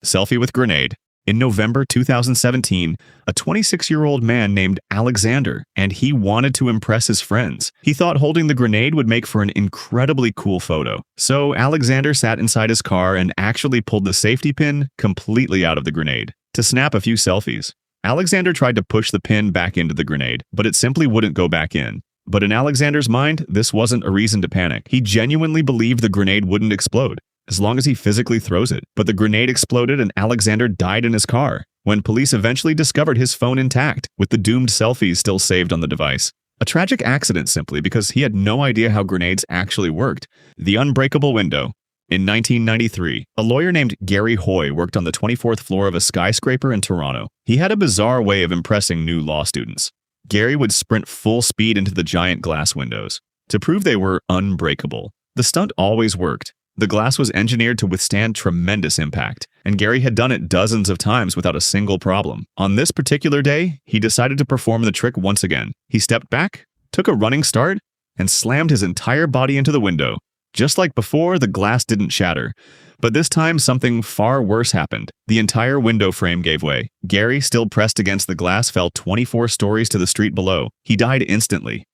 Selfie with grenade. In November 2017, a 26-year-old man named Alexander, and he wanted to impress his friends. He thought holding the grenade would make for an incredibly cool photo. So Alexander sat inside his car and actually pulled the safety pin completely out of the grenade to snap a few selfies. Alexander tried to push the pin back into the grenade, but it simply wouldn't go back in. But in Alexander's mind, this wasn't a reason to panic. He genuinely believed the grenade wouldn't explode, as long as he physically throws it. But the grenade exploded and Alexander died in his car, when police eventually discovered his phone intact, with the doomed selfies still saved on the device. A tragic accident simply because he had no idea how grenades actually worked. The unbreakable window. In 1993, a lawyer named Gary Hoy worked on the 24th floor of a skyscraper in Toronto. He had a bizarre way of impressing new law students. Gary would sprint full speed into the giant glass windows to prove they were unbreakable. The stunt always worked. The glass was engineered to withstand tremendous impact, and Gary had done it dozens of times without a single problem. On this particular day, he decided to perform the trick once again. He stepped back, took a running start, and slammed his entire body into the window. Just like before, the glass didn't shatter. But this time, something far worse happened. The entire window frame gave way. Gary, still pressed against the glass, fell 24 stories to the street below. He died instantly.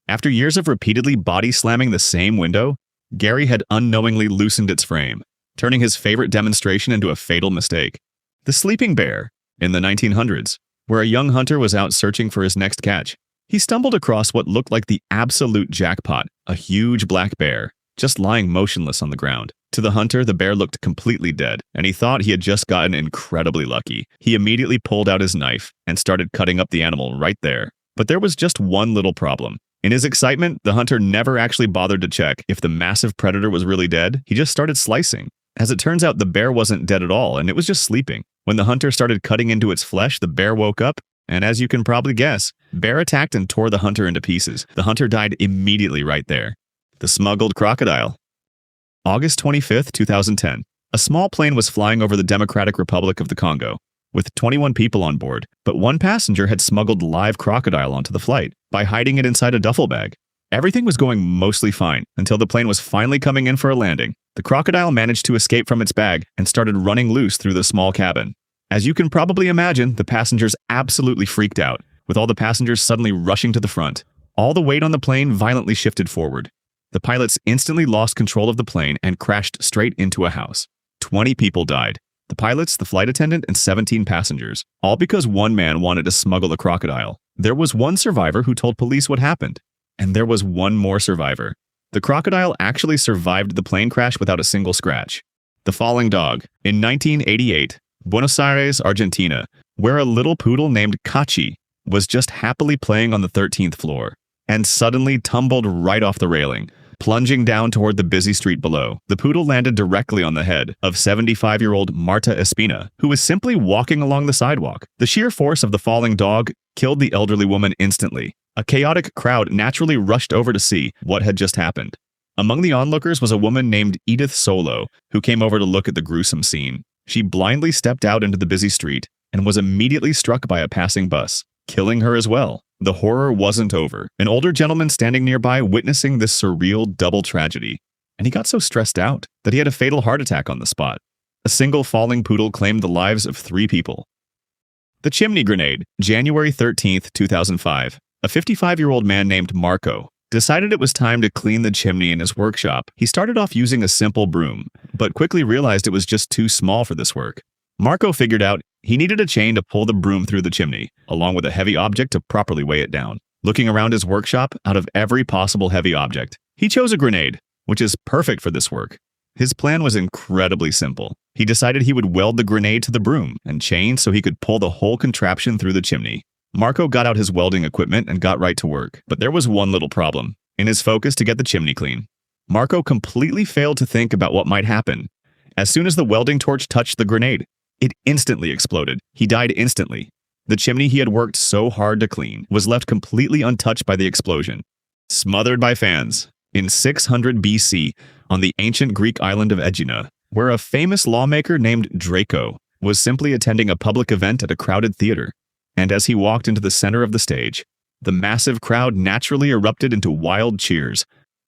After years of repeatedly body slamming the same window, Gary had unknowingly loosened its frame, turning his favorite demonstration into a fatal mistake. The sleeping bear. In the 1900s, where a young hunter was out searching for his next catch, he stumbled across what looked like the absolute jackpot, a huge black bear, just lying motionless on the ground. To the hunter, the bear looked completely dead, and he thought he had just gotten incredibly lucky. He immediately pulled out his knife and started cutting up the animal right there. But there was just one little problem. In his excitement, the hunter never actually bothered to check if the massive predator was really dead. He just started slicing. As it turns out, the bear wasn't dead at all, and it was just sleeping. When the hunter started cutting into its flesh, the bear woke up, and as you can probably guess, bear attacked and tore the hunter into pieces. The hunter died immediately right there. The smuggled crocodile. August 25, 2010. A small plane was flying over the Democratic Republic of the Congo, with 21 people on board, but one passenger had smuggled live crocodile onto the flight by hiding it inside a duffel bag. Everything was going mostly fine until the plane was finally coming in for a landing. The crocodile managed to escape from its bag and started running loose through the small cabin. As you can probably imagine, the passengers absolutely freaked out, with all the passengers suddenly rushing to the front. All the weight on the plane violently shifted forward. The pilots instantly lost control of the plane and crashed straight into a house. 20 people died. The pilots, the flight attendant, and 17 passengers, all because one man wanted to smuggle a crocodile. There was one survivor who told police what happened, and there was one more survivor. The crocodile actually survived the plane crash without a single scratch. The falling dog. In 1988, Buenos Aires, Argentina, where a little poodle named Kachi was just happily playing on the 13th floor, and suddenly tumbled right off the railing, plunging down toward the busy street below. The poodle landed directly on the head of 75-year-old Marta Espina, who was simply walking along the sidewalk. The sheer force of the falling dog killed the elderly woman instantly. A chaotic crowd naturally rushed over to see what had just happened. Among the onlookers was a woman named Edith Solo, who came over to look at the gruesome scene. She blindly stepped out into the busy street and was immediately struck by a passing bus, killing her as well. The horror wasn't over. An older gentleman standing nearby witnessing this surreal double tragedy, and he got so stressed out that he had a fatal heart attack on the spot. A single falling poodle claimed the lives of 3 people. The chimney grenade. January 13, 2005. A 55-year-old man named Marco decided it was time to clean the chimney in his workshop. He started off using a simple broom, but quickly realized it was just too small for this work. Marco figured out he needed a chain to pull the broom through the chimney, along with a heavy object to properly weigh it down. Looking around his workshop, out of every possible heavy object, he chose a grenade, which is perfect for this work. His plan was incredibly simple. He decided he would weld the grenade to the broom and chain so he could pull the whole contraption through the chimney. Marco got out his welding equipment and got right to work, but there was one little problem. In his focus to get the chimney clean, Marco completely failed to think about what might happen. As soon as the welding torch touched the grenade, it instantly exploded. He died instantly. The chimney he had worked so hard to clean was left completely untouched by the explosion. Smothered by fans. In 600 BC, on the ancient Greek island of Aegina, where a famous lawmaker named Draco was simply attending a public event at a crowded theater. And as he walked into the center of the stage, the massive crowd naturally erupted into wild cheers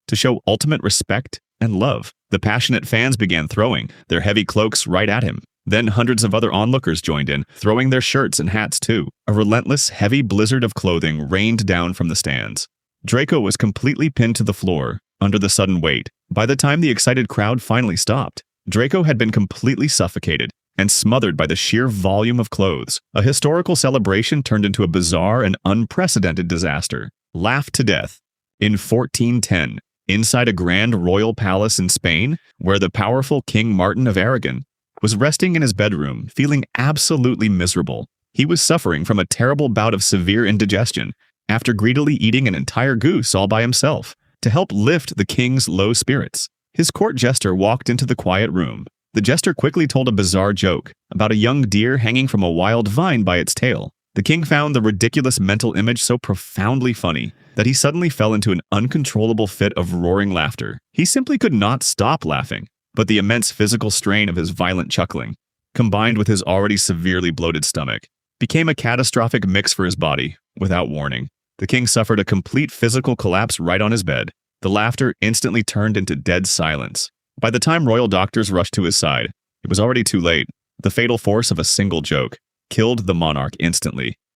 to show ultimate respect and love. The passionate fans began throwing their heavy cloaks right at him. Then hundreds of other onlookers joined in, throwing their shirts and hats too. A relentless, heavy blizzard of clothing rained down from the stands. Draco was completely pinned to the floor, under the sudden weight. By the time the excited crowd finally stopped, Draco had been completely suffocated and smothered by the sheer volume of clothes. A historical celebration turned into a bizarre and unprecedented disaster. Laughed to death. In 1410, inside a grand royal palace in Spain, where the powerful King Martin of Aragon was resting in his bedroom, feeling absolutely miserable. He was suffering from a terrible bout of severe indigestion after greedily eating an entire goose all by himself. To help lift the king's low spirits, his court jester walked into the quiet room. The jester quickly told a bizarre joke about a young deer hanging from a wild vine by its tail. The king found the ridiculous mental image so profoundly funny that he suddenly fell into an uncontrollable fit of roaring laughter. He simply could not stop laughing, but the immense physical strain of his violent chuckling, combined with his already severely bloated stomach, became a catastrophic mix for his body. Without warning, the king suffered a complete physical collapse right on his bed. The laughter instantly turned into dead silence. By the time royal doctors rushed to his side, it was already too late. The fatal force of a single joke killed the monarch instantly.